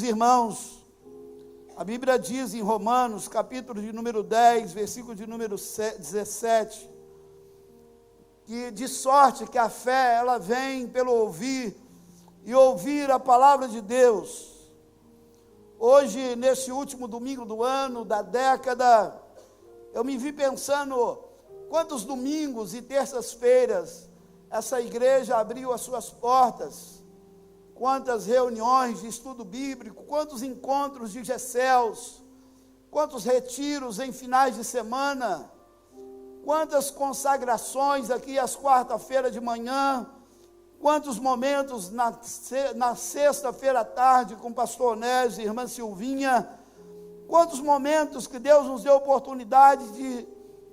irmãos, a Bíblia diz em Romanos, capítulo de número 10, versículo de número 17, que de sorte que a fé, ela vem pelo ouvir, e ouvir a palavra de Deus. Hoje, nesse último domingo do ano, da década, eu me vi pensando, quantos domingos e terças-feiras essa igreja abriu as suas portas, quantas reuniões de estudo bíblico, quantos encontros de GCELs, quantos retiros em finais de semana, quantas consagrações aqui às quarta-feira de manhã, quantos momentos na sexta-feira à tarde com o pastor Onésio e irmã Silvinha, quantos momentos que Deus nos deu oportunidade de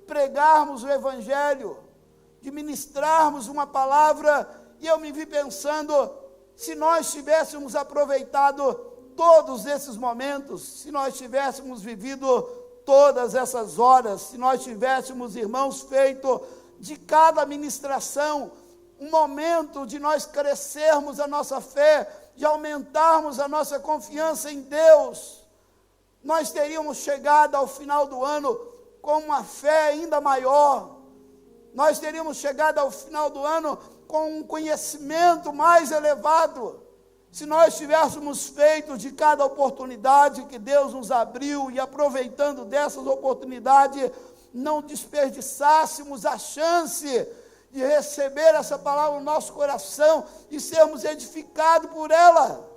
pregarmos o Evangelho, de ministrarmos uma palavra, e eu me vi pensando, se nós tivéssemos aproveitado todos esses momentos, se nós tivéssemos vivido todas essas horas, se nós tivéssemos, irmãos, feito de cada ministração um momento de nós crescermos a nossa fé, de aumentarmos a nossa confiança em Deus, nós teríamos chegado ao final do ano com uma fé ainda maior, nós teríamos chegado ao final do ano com um conhecimento mais elevado, se nós tivéssemos feito de cada oportunidade que Deus nos abriu, e aproveitando dessas oportunidades, não desperdiçássemos a chance de receber essa palavra no nosso coração e sermos edificados por ela.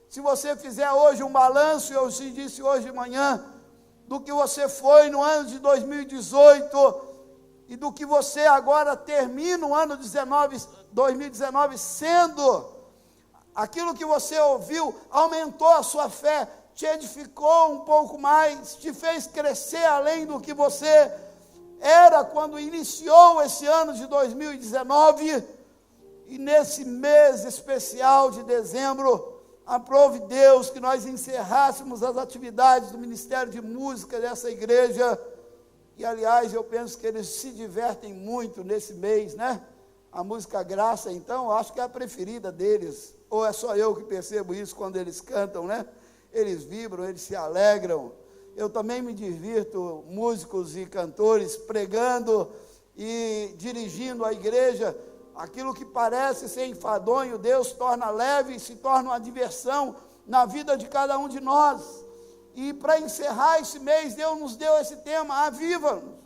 Se você fizer hoje um balanço, eu te disse hoje de manhã, do que você foi no ano de 2018 e do que você agora termina o ano 2019 sendo, aquilo que você ouviu aumentou a sua fé, te edificou um pouco mais, te fez crescer além do que você era quando iniciou esse ano de 2019, e nesse mês especial de dezembro, aprove Deus que nós encerrássemos as atividades do Ministério de Música dessa igreja, e aliás, eu penso que eles se divertem muito nesse mês, né? A música Graça, então, eu acho que é a preferida deles, ou é só eu que percebo isso quando eles cantam, né? Eles vibram, eles se alegram. Eu também me divirto, músicos e cantores, pregando e dirigindo a igreja. Aquilo que parece ser enfadonho, Deus torna leve e se torna uma diversão na vida de cada um de nós. E para encerrar esse mês, Deus nos deu esse tema, aviva-nos.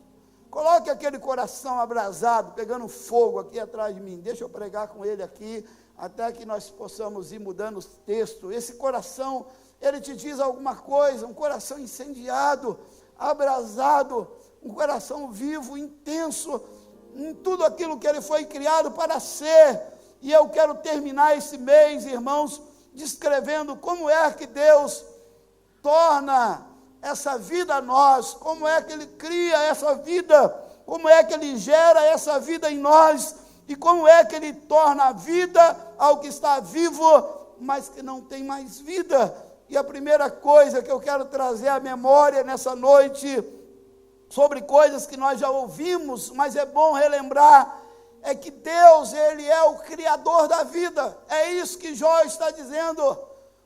Coloque aquele coração abrasado, pegando fogo aqui atrás de mim. Deixa eu pregar com ele aqui, até que nós possamos ir mudando os textos. Esse coração, ele te diz alguma coisa, um coração incendiado, abrasado, um coração vivo, intenso, em tudo aquilo que ele foi criado para ser. E eu quero terminar esse mês, irmãos, descrevendo como é que Deus torna essa vida a nós, como é que Ele cria essa vida, como é que Ele gera essa vida em nós, e como é que Ele torna a vida ao que está vivo, mas que não tem mais vida. E a primeira coisa que eu quero trazer à memória nessa noite, sobre coisas que nós já ouvimos, mas é bom relembrar, é que Deus, Ele é o Criador da vida. É isso que Jó está dizendo.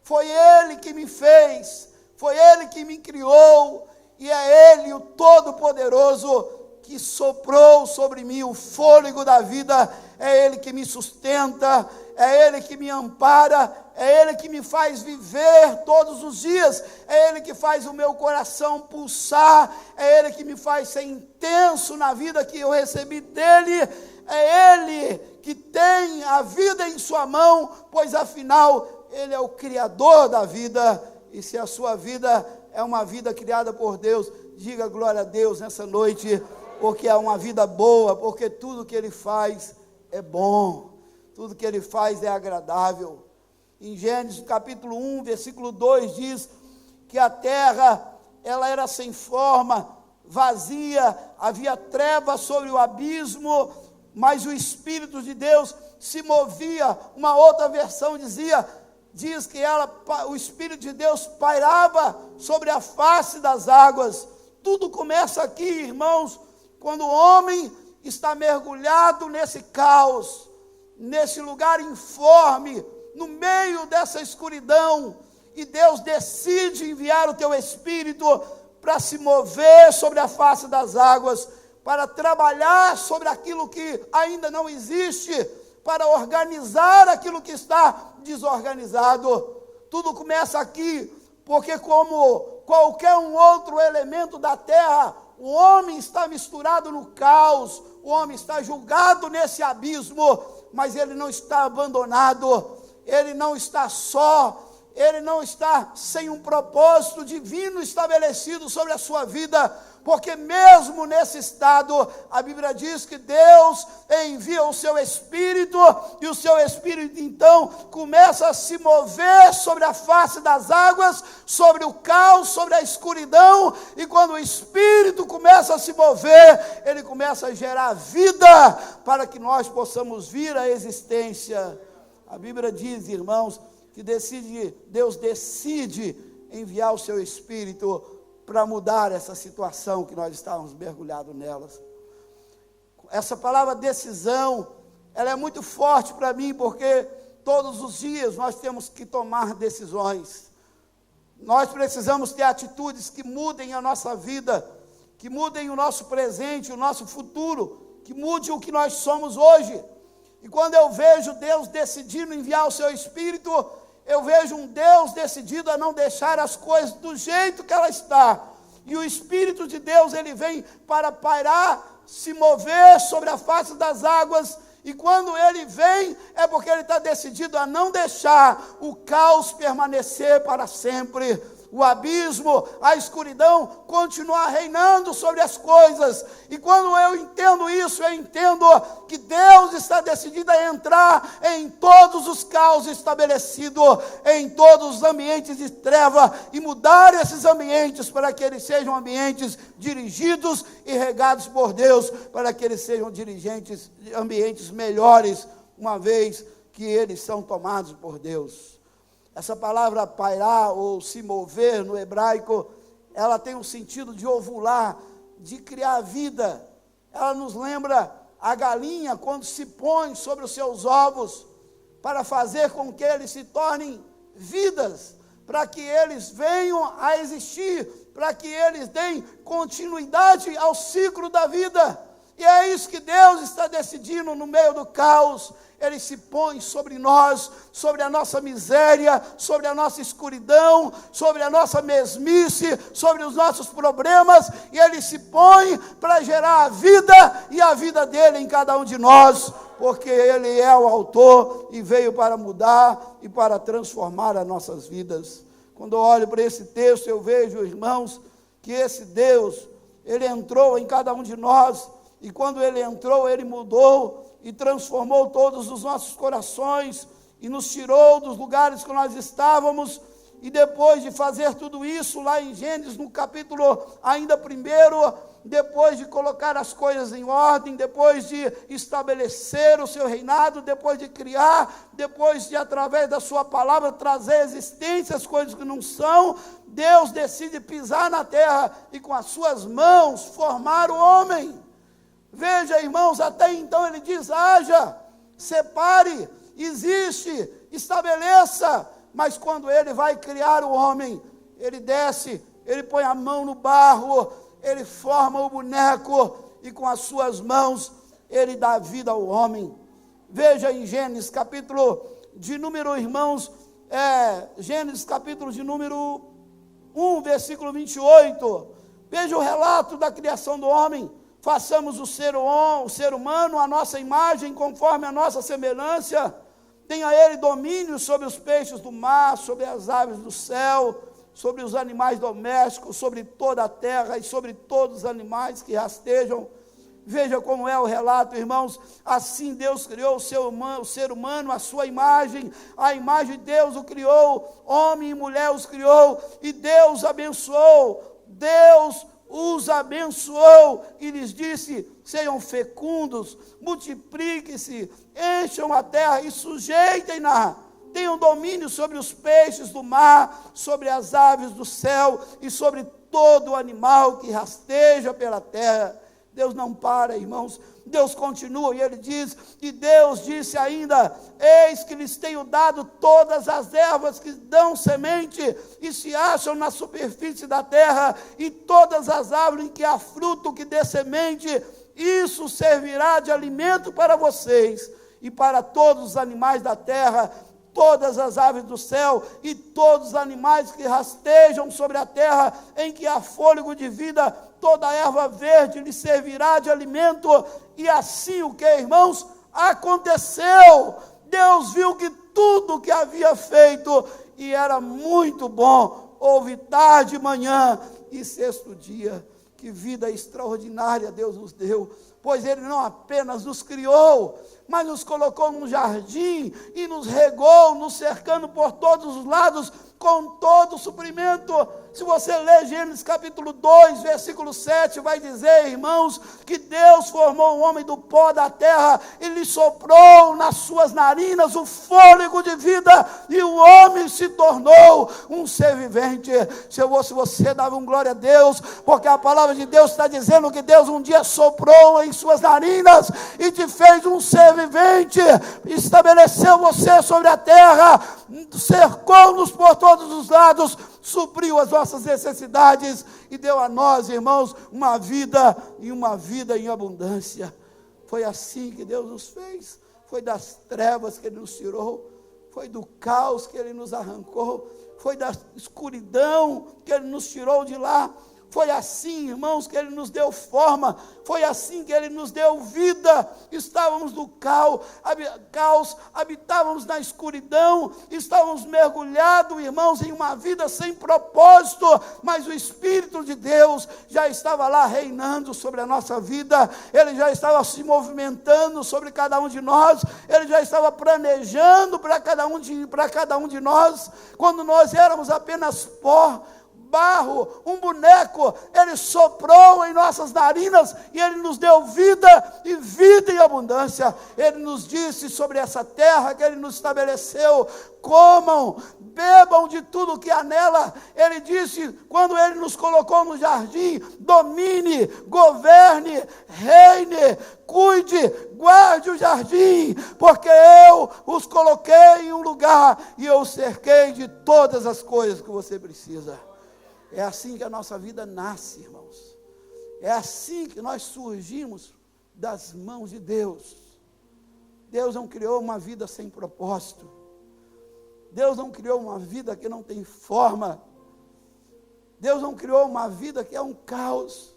Foi Ele que me fez, foi Ele que me criou, e é Ele, o Todo-Poderoso, que soprou sobre mim o fôlego da vida. É Ele que me sustenta, é Ele que me ampara, é Ele que me faz viver todos os dias, é Ele que faz o meu coração pulsar, é Ele que me faz ser intenso na vida que eu recebi dEle, é Ele que tem a vida em sua mão, pois afinal Ele é o Criador da vida. E se a sua vida é uma vida criada por Deus, diga glória a Deus nessa noite, porque é uma vida boa, porque tudo que Ele faz é bom, tudo que Ele faz é agradável. Em Gênesis capítulo 1, versículo 2 diz que a terra, ela era sem forma, vazia, havia trevas sobre o abismo, mas o Espírito de Deus se movia. Uma outra versão diz que o Espírito de Deus pairava sobre a face das águas. Tudo começa aqui, irmãos, quando o homem está mergulhado nesse caos, nesse lugar informe, no meio dessa escuridão, e Deus decide enviar o teu Espírito para se mover sobre a face das águas, para trabalhar sobre aquilo que ainda não existe, para organizar aquilo que está desorganizado. Tudo começa aqui, porque como qualquer um outro elemento da terra, o homem está misturado no caos, o homem está julgado nesse abismo, mas ele não está abandonado, ele não está só, ele não está sem um propósito divino estabelecido sobre a sua vida, porque mesmo nesse estado, a Bíblia diz que Deus envia o seu Espírito, e o seu Espírito então começa a se mover sobre a face das águas, sobre o caos, sobre a escuridão, e quando o Espírito começa a se mover, ele começa a gerar vida, para que nós possamos vir à existência. A Bíblia diz, irmãos, que Deus decide enviar o seu Espírito para mudar essa situação que nós estávamos mergulhados nelas. Essa palavra decisão, ela é muito forte para mim, porque todos os dias nós temos que tomar decisões. Nós precisamos ter atitudes que mudem a nossa vida, que mudem o nosso presente, o nosso futuro, que mude o que nós somos hoje. E quando eu vejo Deus decidindo enviar o seu Espírito, eu vejo um Deus decidido a não deixar as coisas do jeito que ela está. E o Espírito de Deus, ele vem para pairar, se mover sobre a face das águas. E quando ele vem, é porque ele está decidido a não deixar o caos permanecer para sempre. O abismo, a escuridão, continuar reinando sobre as coisas. E quando eu entendo isso, eu entendo que Deus está decidido a entrar em todos os caos estabelecidos, em todos os ambientes de treva, e mudar esses ambientes para que eles sejam ambientes dirigidos e regados por Deus, para que eles sejam ambientes melhores, uma vez que eles são tomados por Deus. Essa palavra pairar ou se mover no hebraico, ela tem um sentido de ovular, de criar vida. Ela nos lembra a galinha quando se põe sobre os seus ovos, para fazer com que eles se tornem vidas, para que eles venham a existir, para que eles deem continuidade ao ciclo da vida. E é isso que Deus está decidindo no meio do caos. Ele se põe sobre nós, sobre a nossa miséria, sobre a nossa escuridão, sobre a nossa mesmice, sobre os nossos problemas, e Ele se põe para gerar a vida, e a vida dele em cada um de nós, porque Ele é o autor, e veio para mudar e para transformar as nossas vidas. Quando eu olho para esse texto, eu vejo, irmãos, que esse Deus, Ele entrou em cada um de nós, e quando Ele entrou, Ele mudou e transformou todos os nossos corações, e nos tirou dos lugares que nós estávamos. E depois de fazer tudo isso, lá em Gênesis, no capítulo ainda 1, depois de colocar as coisas em ordem, depois de estabelecer o seu reinado, depois de criar, depois de, através da sua palavra, trazer à existência as coisas que não são, Deus decide pisar na terra e com as suas mãos formar o homem. Veja, irmãos, até então ele diz: haja, separe, existe, estabeleça. Mas quando ele vai criar o homem, ele desce, ele põe a mão no barro, ele forma o boneco, e com as suas mãos ele dá vida ao homem. Veja em Gênesis capítulo de número, irmãos, Gênesis capítulo de número 1, versículo 28. Veja o relato da criação do homem. Façamos o ser humano a nossa imagem, conforme a nossa semelhança. Tenha ele domínio sobre os peixes do mar, sobre as aves do céu, sobre os animais domésticos, sobre toda a terra e sobre todos os animais que rastejam. Veja como é o relato, irmãos. Assim Deus criou o ser humano, a sua imagem. A imagem de Deus o criou, homem e mulher os criou. E Deus abençoou, Deus os abençoou e lhes disse: sejam fecundos, multipliquem-se, encham a terra e sujeitem-na, tenham domínio sobre os peixes do mar, sobre as aves do céu e sobre todo animal que rasteja pela terra. Deus não para, irmãos, Deus continua, e ele diz, e Deus disse ainda, eis que lhes tenho dado todas as ervas que dão semente, e se acham na superfície da terra, e todas as árvores em que há fruto que dê semente, isso servirá de alimento para vocês, e para todos os animais da terra, todas as aves do céu, e todos os animais que rastejam sobre a terra, em que há fôlego de vida, toda a erva verde lhe servirá de alimento. E assim o que, irmãos? Aconteceu. Deus viu que tudo que havia feito, e era muito bom. Houve tarde e manhã, e sexto dia. Que vida extraordinária Deus nos deu, pois Ele não apenas nos criou, mas nos colocou num jardim, e nos regou, nos cercando por todos os lados, com todo o suprimento. Se você ler Gênesis capítulo 2, versículo 7, vai dizer, irmãos, que Deus formou o homem do pó da terra, e lhe soprou nas suas narinas o fôlego de vida, e o homem se tornou um ser vivente. Se eu fosse você, dava um glória a Deus, porque a palavra de Deus está dizendo que Deus um dia soprou em suas narinas, e te fez um ser vivente, estabeleceu você sobre a terra, cercou-nos por todos os lados, supriu as nossas necessidades, e deu a nós, irmãos, uma vida em abundância. Foi assim que Deus nos fez. Foi das trevas que Ele nos tirou, foi do caos que Ele nos arrancou, foi da escuridão que Ele nos tirou de lá. Foi assim, irmãos, que Ele nos deu forma, foi assim que Ele nos deu vida. Estávamos no caos, habitávamos na escuridão, estávamos mergulhados, irmãos, em uma vida sem propósito, mas o Espírito de Deus já estava lá reinando sobre a nossa vida, Ele já estava se movimentando sobre cada um de nós, Ele já estava planejando para cada um de nós, quando nós éramos apenas pó, barro, um boneco, Ele soprou em nossas narinas, e Ele nos deu vida, e vida em abundância. Ele nos disse sobre essa terra que Ele nos estabeleceu, comam, bebam de tudo que há nela. Ele disse, quando Ele nos colocou no jardim, domine, governe, reine, cuide, guarde o jardim, porque eu os coloquei em um lugar, e eu os cerquei de todas as coisas que você precisa. É assim que a nossa vida nasce, irmãos. É assim que nós surgimos das mãos de Deus. Deus não criou uma vida sem propósito. Deus não criou uma vida que não tem forma. Deus não criou uma vida que é um caos.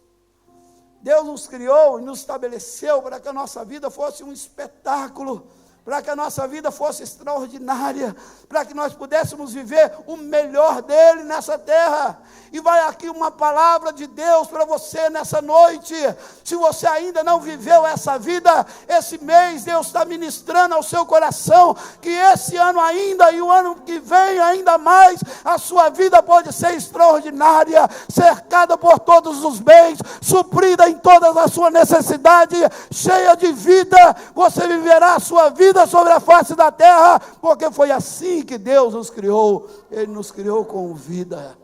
Deus nos criou e nos estabeleceu para que a nossa vida fosse um espetáculo, para que a nossa vida fosse extraordinária, para que nós pudéssemos viver o melhor dele nessa terra. E vai aqui uma palavra de Deus para você nessa noite. Se você ainda não viveu essa vida, esse mês Deus está ministrando ao seu coração, que esse ano ainda e o ano que vem ainda mais, a sua vida pode ser extraordinária, cercada por todos os bens, suprida em todas as suas necessidades, cheia de vida. Você viverá a sua vida sobre a face da terra, porque foi assim que Deus nos criou. Ele nos criou com vida.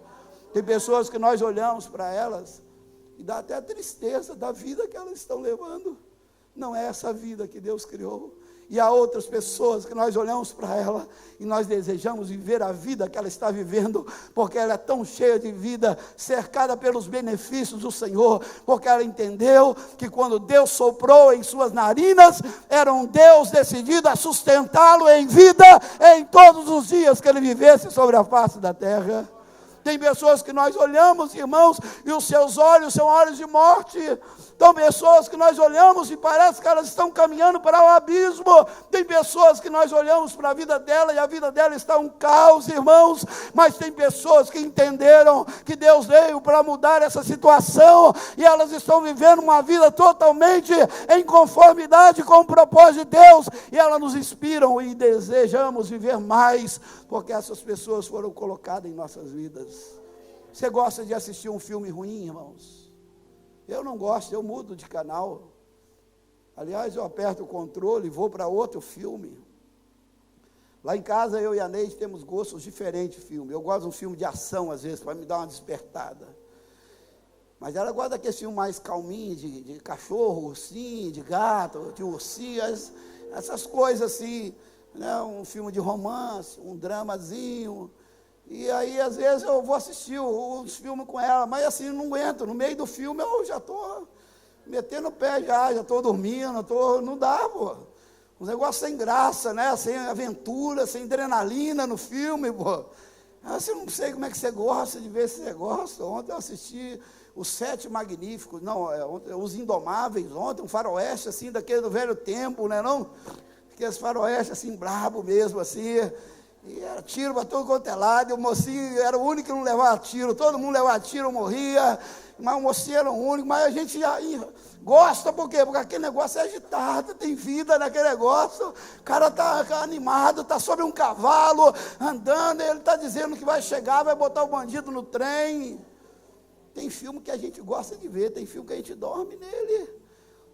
Tem pessoas que nós olhamos para elas e dá até tristeza da vida que elas estão levando. Não é essa vida que Deus criou. E há outras pessoas que nós olhamos para ela e nós desejamos viver a vida que ela está vivendo, porque ela é tão cheia de vida, cercada pelos benefícios do Senhor, porque ela entendeu que quando Deus soprou em suas narinas, era um Deus decidido a sustentá-lo em vida, em todos os dias que ele vivesse sobre a face da terra. Tem pessoas que nós olhamos, irmãos, e os seus olhos são olhos de morte. Tem pessoas que nós olhamos e parece que elas estão caminhando para o abismo. Tem pessoas que nós olhamos para a vida dela e a vida dela está um caos, irmãos. Mas tem pessoas que entenderam que Deus veio para mudar essa situação, e elas estão vivendo uma vida totalmente em conformidade com o propósito de Deus, e elas nos inspiram e desejamos viver mais, porque essas pessoas foram colocadas em nossas vidas. Você gosta de assistir um filme ruim, irmãos? Eu não gosto, eu mudo de canal. Aliás, eu aperto o controle e vou para outro filme. Lá em casa, eu e a Neide temos gostos diferentes de filme. Eu gosto de um filme de ação, às vezes, para me dar uma despertada. Mas ela gosta daquele filme mais calminho, de cachorro, ursinho, de gato, de ursinho, essas coisas assim, né? Um filme de romance, um dramazinho. E aí, às vezes, eu vou assistir os filmes com ela, mas assim, não aguento. No meio do filme, eu já estou metendo o pé, já estou dormindo, não dá, pô. Um negócio sem graça, né? Sem aventura, sem adrenalina no filme, pô. Assim, não sei como é que você gosta de ver esse negócio. Ontem eu assisti Os Sete Magníficos, Os Indomáveis, ontem, um faroeste, assim, daquele do velho tempo, né, não? Aqueles faroeste, assim, brabo mesmo, assim, e era tiro para todo quanto é lado, e o mocinho era o único que não levava tiro, todo mundo levava tiro, morria, mas o mocinho era o único, mas a gente gosta, por quê? Porque aquele negócio é agitado, tem vida naquele negócio, o cara está animado, está sobre um cavalo, andando, ele está dizendo que vai chegar, vai botar o bandido no trem. Tem filme que a gente gosta de ver, tem filme que a gente dorme nele.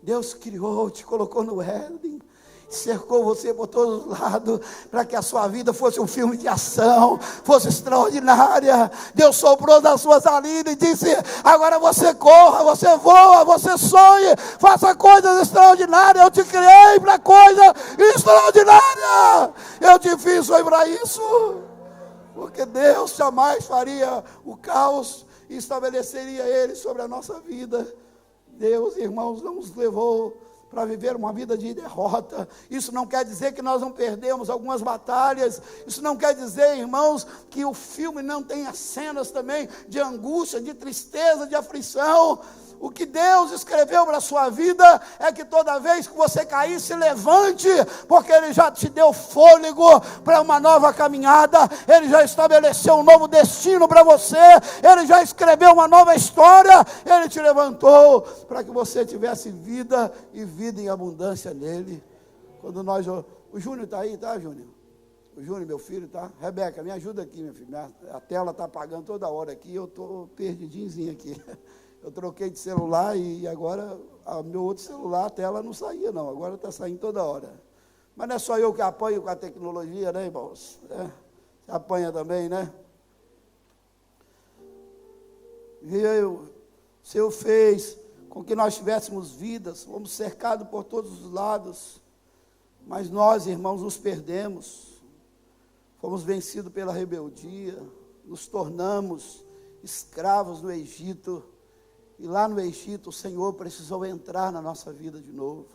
Deus criou, te colocou no Éden, cercou você por todos os lados, para que a sua vida fosse um filme de ação, fosse extraordinária. Deus soprou das suas narinas e disse: agora você corra, você voa, você sonhe, faça coisas extraordinárias. Eu te criei para coisa extraordinária, eu te fiz para isso, porque Deus jamais faria o caos e estabeleceria ele sobre a nossa vida. Deus, irmãos, não nos levou para viver uma vida de derrota. Isso não quer dizer que nós não perdemos algumas batalhas. Isso não quer dizer, irmãos, que o filme não tenha cenas também de angústia, de tristeza, de aflição. O que Deus escreveu para a sua vida é que toda vez que você cair, se levante, porque Ele já te deu fôlego para uma nova caminhada, Ele já estabeleceu um novo destino para você, Ele já escreveu uma nova história, Ele te levantou para que você tivesse vida e vida em abundância nele. Quando o Júnior está aí, tá, Júnior? O Júnior, meu filho, tá? Rebeca, me ajuda aqui, minha filha. A tela está apagando toda hora aqui, eu estou perdidinho aqui. Eu troquei de celular e agora o meu outro celular, a tela não saía não, agora está saindo toda hora. Mas não é só eu que apanho com a tecnologia, né, irmãos? Você apanha também, né? O Senhor fez com que nós tivéssemos vidas, fomos cercados por todos os lados, mas nós, irmãos, nos perdemos, fomos vencidos pela rebeldia, nos tornamos escravos no Egito. E lá no Egito, o Senhor precisou entrar na nossa vida de novo.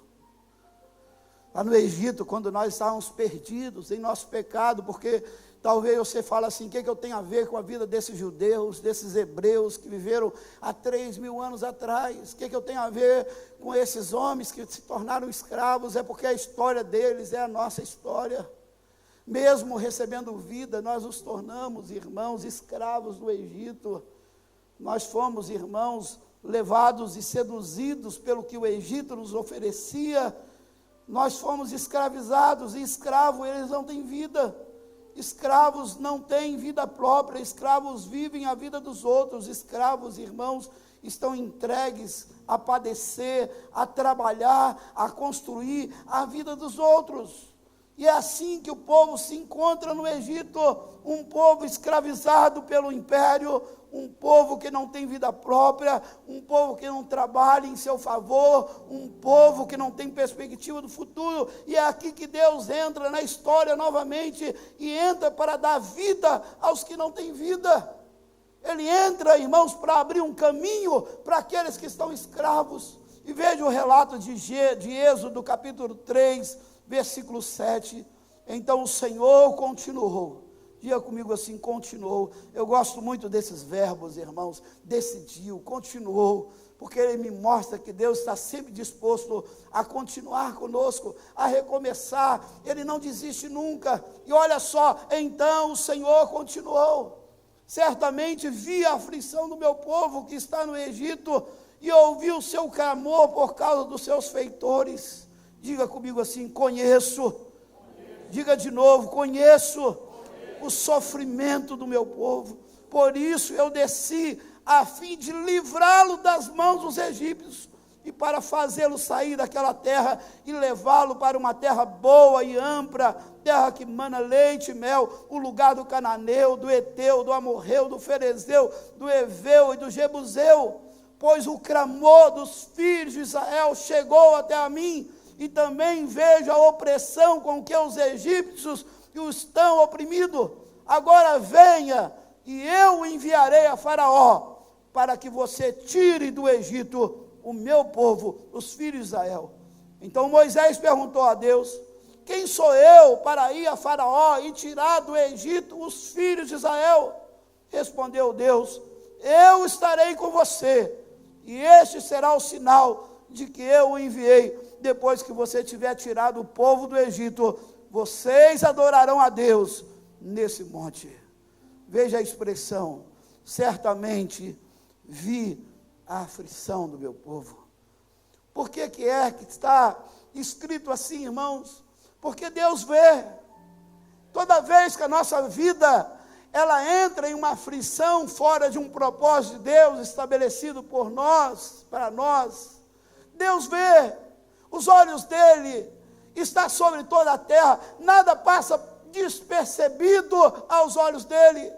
Lá no Egito, quando nós estávamos perdidos em nosso pecado, porque talvez você fale assim: o que eu tenho a ver com a vida desses judeus, desses hebreus que viveram há 3.000 anos atrás? O que eu tenho a ver com esses homens que se tornaram escravos? É porque a história deles é a nossa história. Mesmo recebendo vida, nós nos tornamos, irmãos, escravos do Egito. Nós fomos, irmãos, levados e seduzidos pelo que o Egito nos oferecia. Nós fomos escravizados, e escravos, eles não têm vida. Escravos não têm vida própria, escravos vivem a vida dos outros. Escravos, irmãos, estão entregues a padecer, a trabalhar, a construir a vida dos outros. E é assim que o povo se encontra no Egito, um povo escravizado pelo império, um povo que não tem vida própria, um povo que não trabalha em seu favor, um povo que não tem perspectiva do futuro. E é aqui que Deus entra na história novamente, e entra para dar vida aos que não têm vida. Ele entra, irmãos, para abrir um caminho para aqueles que estão escravos. E veja o relato de Êxodo, capítulo 3, versículo 7, então o Senhor continuou. Diga comigo assim: continuou. Eu gosto muito desses verbos, irmãos. Decidiu, continuou, porque ele me mostra que Deus está sempre disposto a continuar conosco, a recomeçar. Ele não desiste nunca. E olha só, então o Senhor continuou. Certamente vi a aflição do meu povo que está no Egito, e ouvi o seu clamor por causa dos seus feitores. Diga comigo assim: conheço. Diga de novo: conheço o sofrimento do meu povo. Por isso eu desci, a fim de livrá-lo das mãos dos egípcios, e para fazê-lo sair daquela terra e levá-lo para uma terra boa e ampla, terra que mana leite e mel, o lugar do cananeu, do eteu, do amorreu, do ferezeu, do eveu e do jebuseu. pois o clamor dos filhos de Israel chegou até a mim, e também vejo a opressão com que os egípcios o estão oprimindo. Agora venha, e eu o enviarei a Faraó, para que você tire do Egito o meu povo, os filhos de Israel. Então Moisés perguntou a Deus: quem sou eu para ir a Faraó e tirar do Egito os filhos de Israel? Respondeu Deus: eu estarei com você, e este será o sinal de que eu o enviei. Depois que você tiver tirado o povo do Egito, vocês adorarão a Deus nesse monte. Veja a expressão: certamente vi a aflição do meu povo. Por que é que está escrito assim, irmãos? Porque Deus vê. Toda vez que a nossa vida ela entra em uma aflição fora de um propósito de Deus estabelecido por nós, para nós, Deus vê. Os olhos dele estão sobre toda a terra, nada passa despercebido aos olhos dele.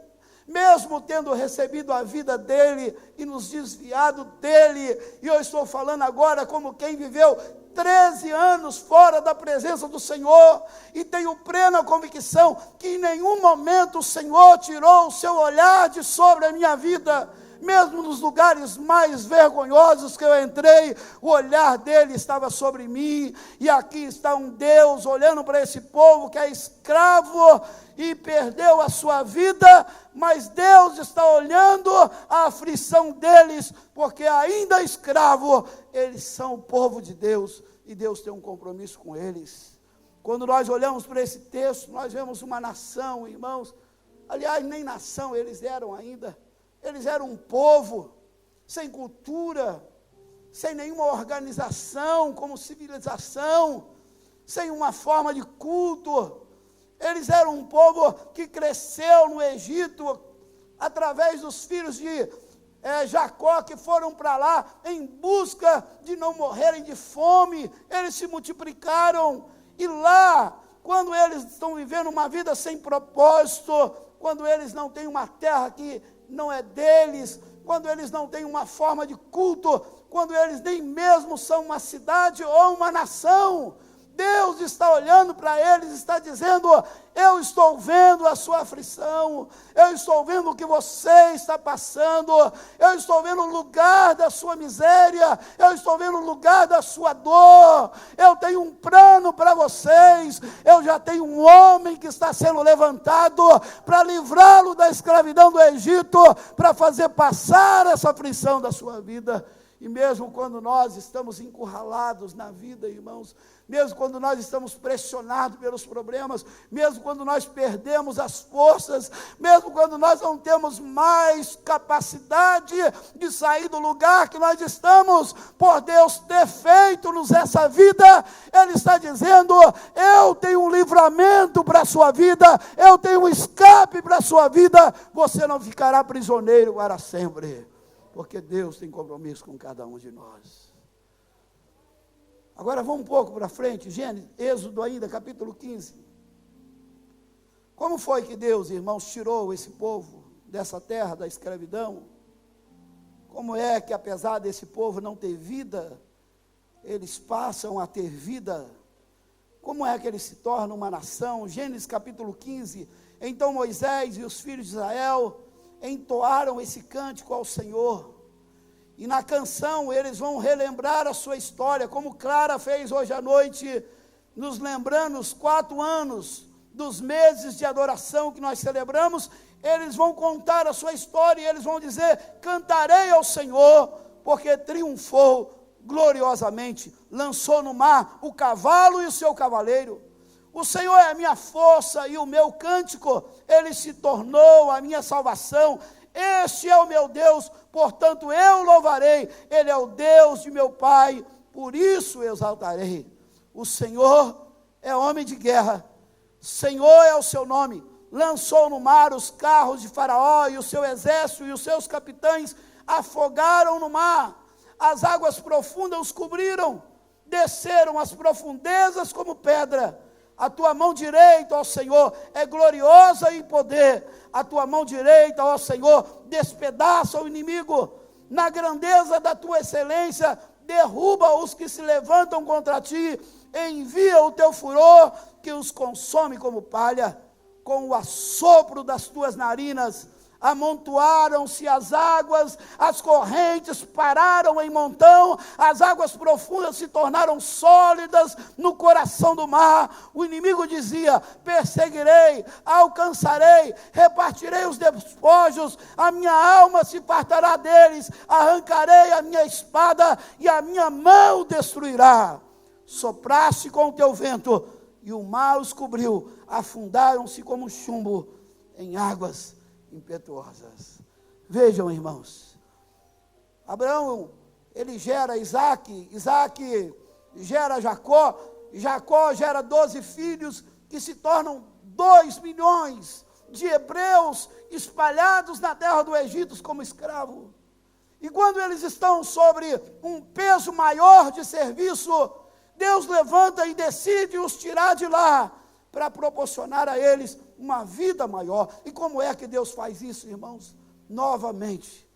Mesmo tendo recebido a vida dele e nos desviado dele, e eu estou falando agora como quem viveu 13 anos fora da presença do Senhor, e tenho plena convicção que em nenhum momento o Senhor tirou o seu olhar de sobre a minha vida. Mesmo nos lugares mais vergonhosos que eu entrei, o olhar dele estava sobre mim. E aqui está um Deus olhando para esse povo que é escravo e perdeu a sua vida, mas Deus está olhando a aflição deles, porque ainda escravo, eles são o povo de Deus, e Deus tem um compromisso com eles. Quando nós olhamos para esse texto, nós vemos uma nação, irmãos, aliás, nem nação eles eram ainda. Eles eram um povo sem cultura, sem nenhuma organização como civilização, sem uma forma de culto. Eles eram um povo que cresceu no Egito através dos filhos de Jacó, que foram para lá em busca de não morrerem de fome. Eles se multiplicaram, e lá, quando eles estão vivendo uma vida sem propósito, quando eles não têm uma terra que não é deles, quando eles não têm uma forma de culto, quando eles nem mesmo são uma cidade ou uma nação, Deus está olhando para eles, está dizendo: eu estou vendo a sua aflição, eu estou vendo o que você está passando, eu estou vendo o lugar da sua miséria, eu estou vendo o lugar da sua dor, eu tenho um plano para vocês, eu já tenho um homem que está sendo levantado para livrá-lo da escravidão do Egito, para fazer passar essa aflição da sua vida. E mesmo quando nós estamos encurralados na vida, irmãos, mesmo quando nós estamos pressionados pelos problemas, mesmo quando nós perdemos as forças, mesmo quando nós não temos mais capacidade de sair do lugar que nós estamos, por Deus ter feito-nos essa vida, Ele está dizendo: eu tenho um livramento para a sua vida, eu tenho um escape para a sua vida, você não ficará prisioneiro para sempre, porque Deus tem compromisso com cada um de nós. Agora vamos um pouco para frente, Êxodo ainda, capítulo 15. Como foi que Deus, irmãos, tirou esse povo dessa terra da escravidão? Como é que, apesar desse povo não ter vida, eles passam a ter vida? Como é que eles se tornam uma nação? Gênesis capítulo 15. Então Moisés e os filhos de Israel entoaram esse cântico ao Senhor, e na canção eles vão relembrar a sua história, como Clara fez hoje à noite, nos lembrando os 4 anos dos meses de adoração que nós celebramos. Eles vão contar a sua história, e eles vão dizer: cantarei ao Senhor, porque triunfou gloriosamente, lançou no mar o cavalo e o seu cavaleiro. O Senhor é a minha força e o meu cântico, Ele se tornou a minha salvação. Este é o meu Deus, portanto eu louvarei. Ele é o Deus de meu pai, por isso eu exaltarei. O Senhor é homem de guerra, Senhor é o seu nome. Lançou no mar os carros de Faraó, e o seu exército e os seus capitães afogaram no mar. As águas profundas os cobriram, desceram as profundezas como pedra. A tua mão direita, ó Senhor, é gloriosa em poder. A tua mão direita, ó Senhor, despedaça o inimigo. na grandeza da tua excelência, derruba os que se levantam contra ti, envia o teu furor, que os consome como palha, com o assopro das tuas narinas, amontoaram-se as águas, as correntes pararam em montão, as águas profundas se tornaram sólidas no coração do mar. O inimigo dizia: perseguirei, alcançarei, repartirei os despojos, a minha alma se fartará deles, arrancarei a minha espada e a minha mão destruirá. Sopraste com o teu vento e o mar os cobriu, afundaram-se como chumbo em águas impetuosas. Vejam, irmãos, Abraão, ele gera Isaac, Isaac gera Jacó, Jacó gera 12 filhos, que se tornam 2 milhões de hebreus espalhados na terra do Egito como escravos. E quando eles estão sobre um peso maior de serviço, Deus levanta e decide os tirar de lá, para proporcionar a eles uma vida maior. E como é que Deus faz isso, irmãos? Novamente,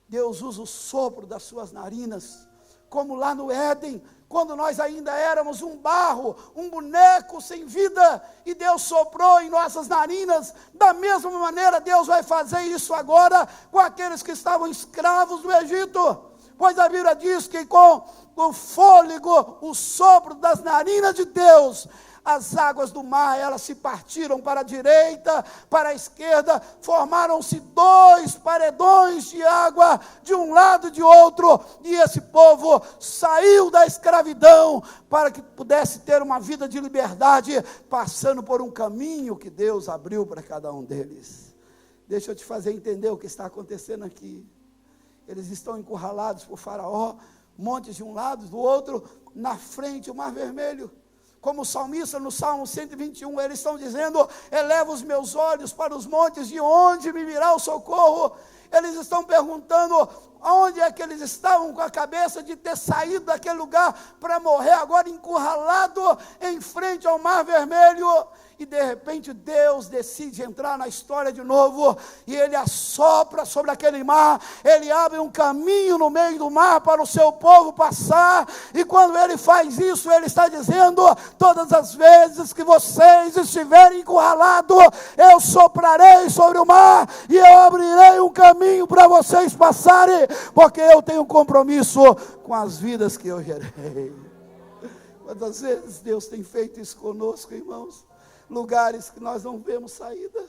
Deus usa o sopro das suas narinas, como lá no Éden, quando nós ainda éramos um barro, um boneco sem vida, e Deus soprou em nossas narinas. Da mesma maneira, Deus vai fazer isso agora com aqueles que estavam escravos no Egito, pois a Bíblia diz que com o fôlego, o sopro das narinas de Deus, as águas do mar, elas se partiram para a direita, para a esquerda, formaram-se 2 paredões de água, de um lado e de outro, e esse povo saiu da escravidão, para que pudesse ter uma vida de liberdade, passando por um caminho que Deus abriu para cada um deles. Deixa eu te fazer entender o que está acontecendo aqui. Eles estão encurralados por Faraó, montes de um lado, do outro, na frente o Mar Vermelho. Como o salmista no Salmo 121, eles estão dizendo: eleva os meus olhos para os montes, de onde me virá o socorro? Eles estão perguntando aonde é que eles estavam com a cabeça de ter saído daquele lugar para morrer agora encurralado em frente ao Mar Vermelho. E de repente Deus decide entrar na história de novo, e Ele assopra sobre aquele mar, Ele abre um caminho no meio do mar para o seu povo passar, e quando Ele faz isso, Ele está dizendo: todas as vezes que vocês estiverem encurralados, eu soprarei sobre o mar, e eu abrirei um caminho para vocês passarem, porque eu tenho um compromisso com as vidas que eu gerei. Quantas vezes Deus tem feito isso conosco, irmãos? Lugares que nós não vemos saída,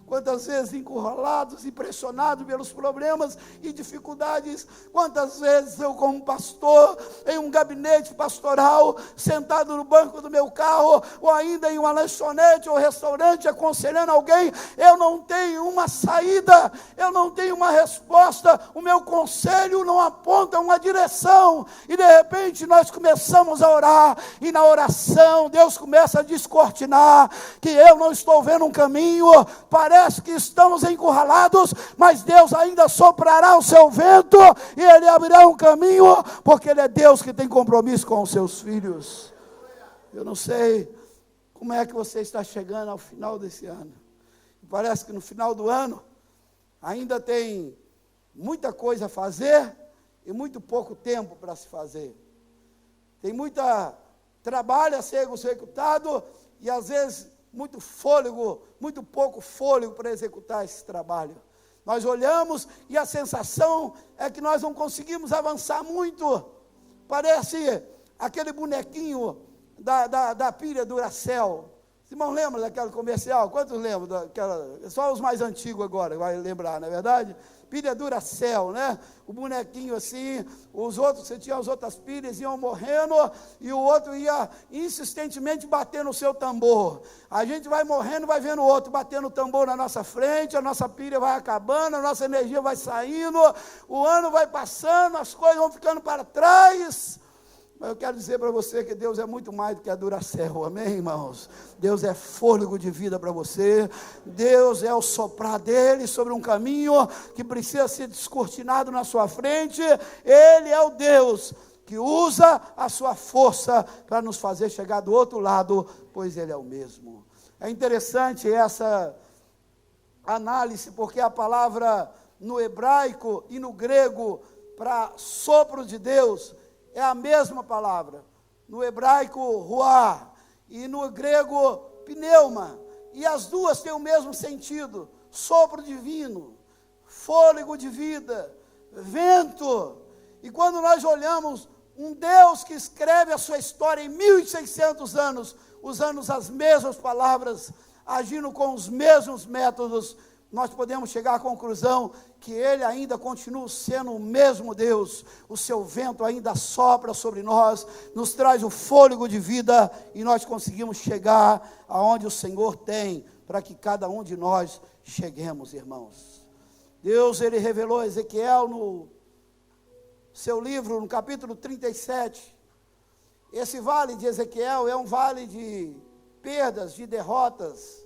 quantas vezes encurralados e pressionados pelos problemas e dificuldades. Quantas vezes eu, como pastor, em um gabinete pastoral, sentado no banco do meu carro, ou ainda em uma lanchonete ou restaurante, aconselhando alguém, eu não tenho uma saída, eu não tenho uma resposta, o meu conselho não aponta uma direção, e de repente nós começamos a orar, e na oração Deus começa a descortinar, que eu não estou vendo um caminho, parece que estamos encurralados, mas Deus ainda soprará o seu vento, e Ele abrirá um caminho, porque Ele é Deus que tem compromisso com os seus filhos. Eu não sei como é que você está chegando ao final desse ano. Parece que no final do ano ainda tem muita coisa a fazer e muito pouco tempo para se fazer. Tem muita trabalho a ser executado e às vezes muito fôlego, muito pouco fôlego para executar esse trabalho. Nós olhamos e a sensação é que nós não conseguimos avançar muito. Parece aquele bonequinho da pilha Duracell. Os irmãos lembram daquela comercial? Quantos lembram daquela? Só os mais antigos agora vai lembrar, não é verdade? Pilha Duracell, né? O bonequinho assim, os outros, você tinha as outras pilhas, iam morrendo, e o outro ia insistentemente batendo o seu tambor. A gente vai morrendo, vai vendo o outro batendo o tambor na nossa frente, a nossa pilha vai acabando, a nossa energia vai saindo, o ano vai passando, as coisas vão ficando para trás. Mas eu quero dizer para você que Deus é muito mais do que a Duracell, amém, irmãos? Deus é fôlego de vida para você, Deus é o soprar dele sobre um caminho que precisa ser descortinado na sua frente. Ele é o Deus que usa a sua força para nos fazer chegar do outro lado, pois Ele é o mesmo. É interessante essa análise, porque a palavra no hebraico e no grego para sopro de Deus é a mesma palavra. No hebraico, ruá, e no grego, pneuma. E as duas têm o mesmo sentido: sopro divino, fôlego de vida, vento. E quando nós olhamos um Deus que escreve a sua história em 1.600 anos, usando as mesmas palavras, agindo com os mesmos métodos, nós podemos chegar à conclusão que Ele ainda continua sendo o mesmo Deus. O seu vento ainda sopra sobre nós, nos traz o fôlego de vida, e nós conseguimos chegar aonde o Senhor tem, para que cada um de nós cheguemos, irmãos. Deus, Ele revelou a Ezequiel no seu livro, no capítulo 37, esse vale de Ezequiel é um vale de perdas, de derrotas.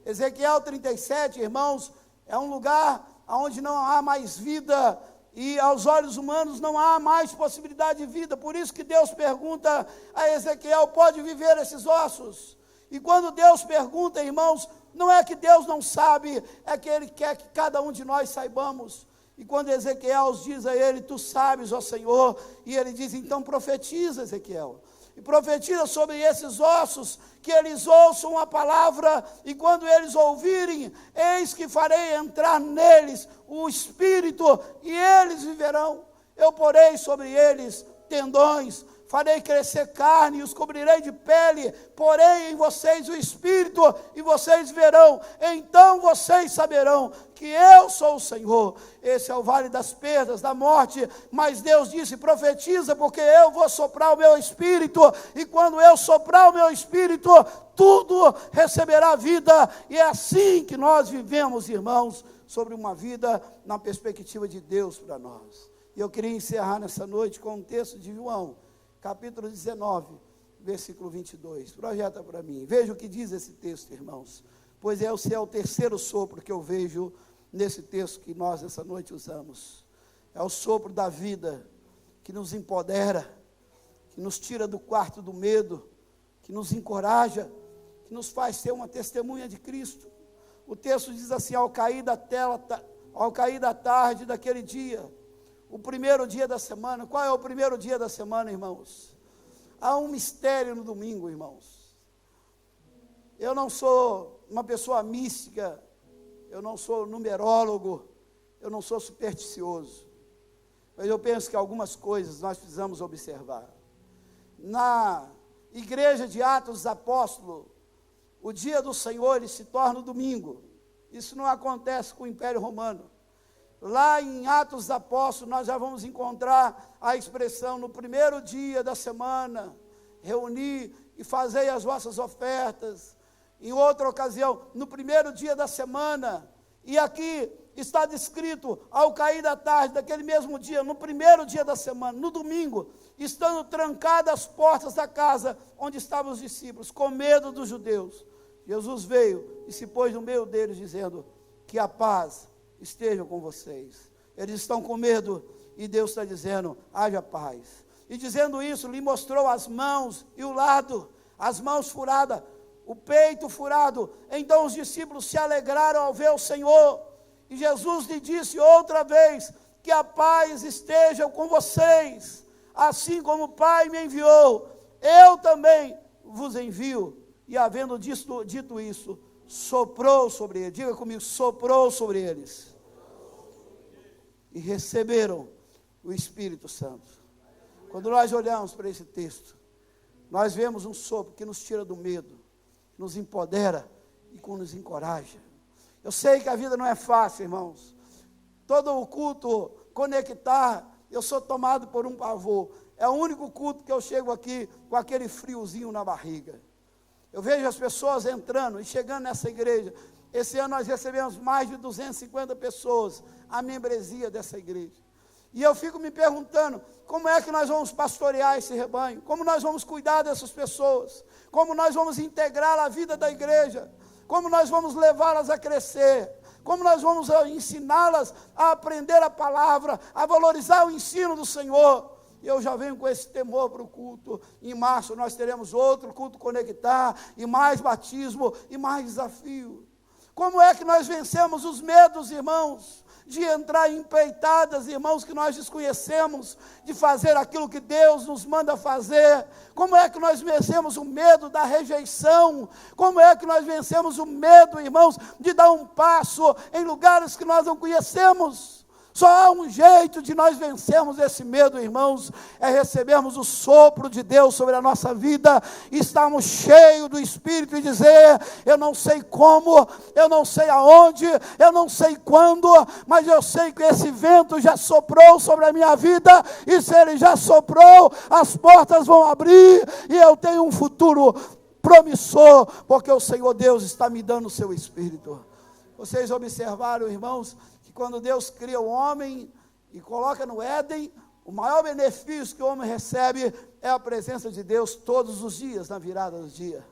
Ezequiel 37, irmãos, é um lugar onde não há mais vida, e aos olhos humanos não há mais possibilidade de vida. Por isso que Deus pergunta a Ezequiel: pode viver esses ossos? E quando Deus pergunta, irmãos, não é que Deus não sabe, é que Ele quer que cada um de nós saibamos. E quando Ezequiel diz a ele: tu sabes, ó Senhor, e ele diz: então profetiza, Ezequiel, e profetiza sobre esses ossos, que eles ouçam a palavra, e quando eles ouvirem, eis que farei entrar neles o Espírito, e eles viverão. Eu porei sobre eles tendões, farei crescer carne, e os cobrirei de pele, porei em vocês o Espírito, e vocês verão, então vocês saberão que eu sou o Senhor. Esse é o vale das perdas, da morte, mas Deus disse: profetiza, porque eu vou soprar o meu Espírito, e quando eu soprar o meu Espírito, tudo receberá vida. E é assim que nós vivemos, irmãos, sobre uma vida na perspectiva de Deus para nós. E eu queria encerrar nessa noite com um texto de João, capítulo 19, versículo 22. Projeta para mim. Veja o que diz esse texto, irmãos. Pois esse é o terceiro sopro que eu vejo nesse texto que nós essa noite usamos. É o sopro da vida, que nos empodera, que nos tira do quarto do medo, que nos encoraja, que nos faz ser uma testemunha de Cristo. O texto diz assim: ao cair da tarde daquele dia, o primeiro dia da semana. Qual é o primeiro dia da semana, irmãos? Há um mistério no domingo, irmãos. Eu não sou uma pessoa mística, eu não sou numerólogo, eu não sou supersticioso, mas eu penso que algumas coisas nós precisamos observar. Na igreja de Atos dos Apóstolos, o dia do Senhor ele se torna o domingo. Isso não acontece com o Império Romano. Lá em Atos dos Apóstolos, nós já vamos encontrar a expressão: no primeiro dia da semana, reuni e fazei as vossas ofertas. Em outra ocasião, no primeiro dia da semana. E aqui está descrito: ao cair da tarde daquele mesmo dia, no primeiro dia da semana, no domingo, estando trancadas as portas da casa onde estavam os discípulos, com medo dos judeus, Jesus veio e se pôs no meio deles, dizendo: que a paz esteja com vocês. Eles estão com medo, e Deus está dizendo: haja paz. E dizendo isso, lhe mostrou as mãos e o lado, as mãos furadas, o peito furado. Então os discípulos se alegraram ao ver o Senhor. E Jesus lhe disse outra vez: que a paz esteja com vocês. Assim como o Pai me enviou, eu também vos envio. E havendo dito isso, soprou sobre eles. Diga comigo: soprou sobre eles. E receberam o Espírito Santo. Quando nós olhamos para esse texto, nós vemos um sopro que nos tira do medo, nos empodera e nos encoraja. Eu sei que a vida não é fácil, irmãos. Todo o culto conectar, eu sou tomado por um pavor. É o único culto que eu chego aqui com aquele friozinho na barriga. Eu vejo as pessoas entrando e chegando nessa igreja. Esse ano nós recebemos mais de 250 pessoas, a membresia dessa igreja. E eu fico me perguntando: como é que nós vamos pastorear esse rebanho? Como nós vamos cuidar dessas pessoas? Como nós vamos integrar a vida da igreja? Como nós vamos levá-las a crescer? Como nós vamos ensiná-las a aprender a palavra, a valorizar o ensino do Senhor? E eu já venho com esse temor para o culto. Em março nós teremos outro culto conectar, e mais batismo, e mais desafio. Como é que nós vencemos os medos, irmãos? de entrar em empreitadas, irmãos, que nós desconhecemos, de fazer aquilo que Deus nos manda fazer? Como é que nós vencemos o medo da rejeição? Como é que nós vencemos o medo, irmãos, de dar um passo em lugares que nós não conhecemos? Só há um jeito de nós vencermos esse medo, irmãos, é recebermos o sopro de Deus sobre a nossa vida, estarmos cheios do Espírito e dizer: eu não sei como, eu não sei aonde, eu não sei quando, mas eu sei que esse vento já soprou sobre a minha vida, e se ele já soprou, as portas vão abrir, e eu tenho um futuro promissor, porque o Senhor Deus está me dando o seu Espírito. Vocês observaram, irmãos, quando Deus cria o homem e coloca no Éden, o maior benefício que o homem recebe é a presença de Deus todos os dias, na virada do dia.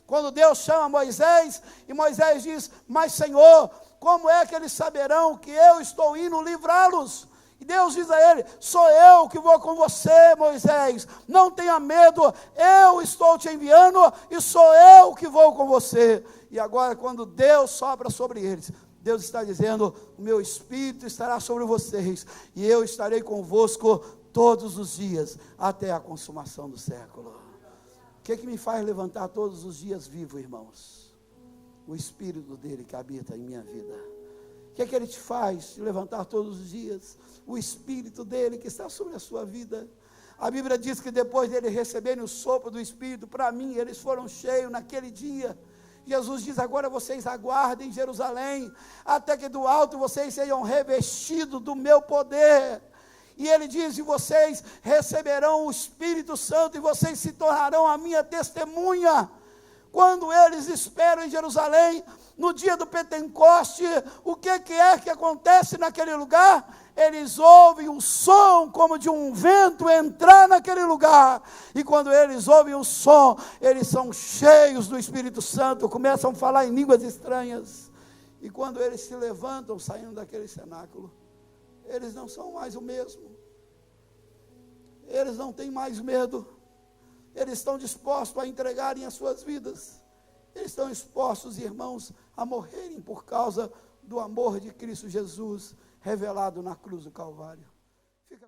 Quando Deus chama Moisés, e Moisés diz: mas Senhor, como é que eles saberão que eu estou indo livrá-los? E Deus diz a ele: sou eu que vou com você, Moisés, não tenha medo, eu estou te enviando, e sou eu que vou com você. E agora, quando Deus sopra sobre eles, Deus está dizendo: o meu Espírito estará sobre vocês, e eu estarei convosco todos os dias, até a consumação do século. O que me faz levantar todos os dias vivo, irmãos? O Espírito dele que habita em minha vida. O que ele te faz levantar todos os dias? O Espírito dele que está sobre a sua vida. A Bíblia diz que depois dele receberem o sopro do Espírito, para mim, eles foram cheios naquele dia. Jesus diz: agora vocês aguardem em Jerusalém, até que do alto vocês sejam revestidos do meu poder. E ele diz: e vocês receberão o Espírito Santo, e vocês se tornarão a minha testemunha. Quando eles esperam em Jerusalém, no dia do Pentecoste, o que é que acontece naquele lugar? Eles ouvem o som como de um vento entrar naquele lugar, e quando eles ouvem o som, eles são cheios do Espírito Santo, começam a falar em línguas estranhas, e quando eles se levantam saindo daquele cenáculo, eles não são mais o mesmo, eles não têm mais medo, eles estão dispostos a entregarem as suas vidas, eles estão dispostos, irmãos, a morrerem por causa do amor de Cristo Jesus, revelado na cruz do Calvário.